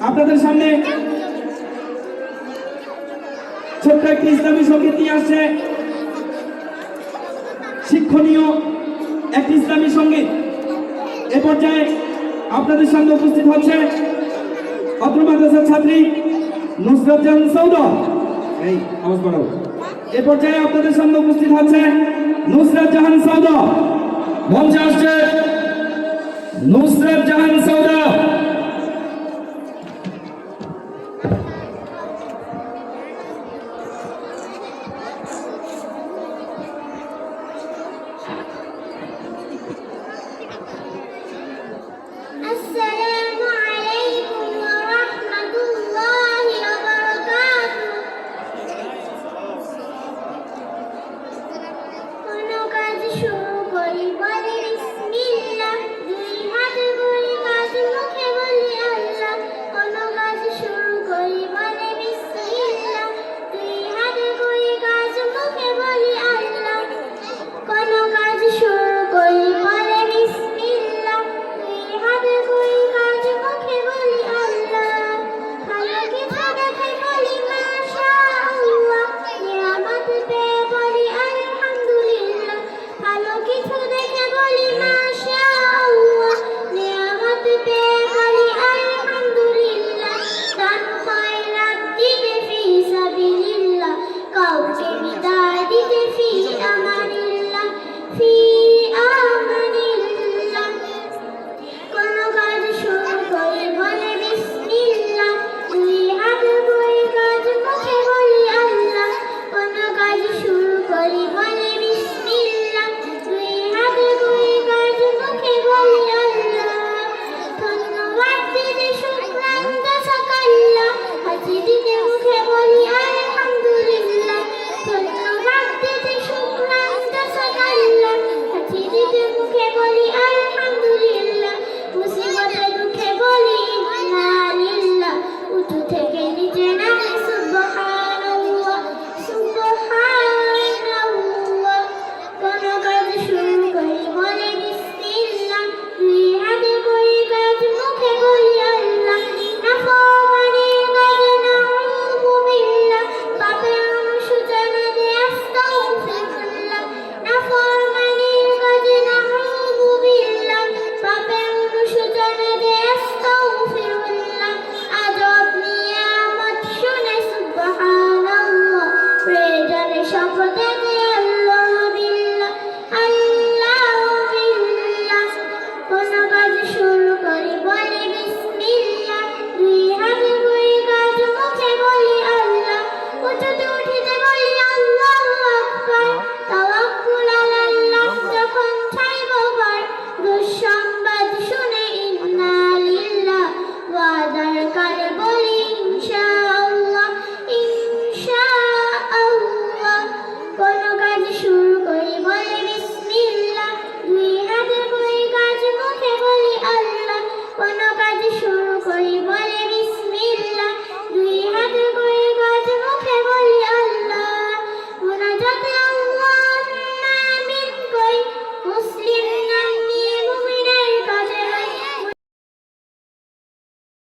আপনাদের সামনে ছোট্ট একটি ইসলামী সঙ্গীত নিয়ে আসছে, শিক্ষণীয় একটি ইসলামী সঙ্গীত। এ পর্যায়ে আপনাদের সামনে উপস্থিত হচ্ছে অত্র মাদ্রাসার ছাত্রী নুসরাত জাহান সৌদা। এই আওয়াজ বাড়াও। এ পর্যায়ে আপনাদের সামনে উপস্থিত হচ্ছে নুসরাত জাহান সৌদা। মঞ্চে আসছে নুসরাত জাহান সৌদা।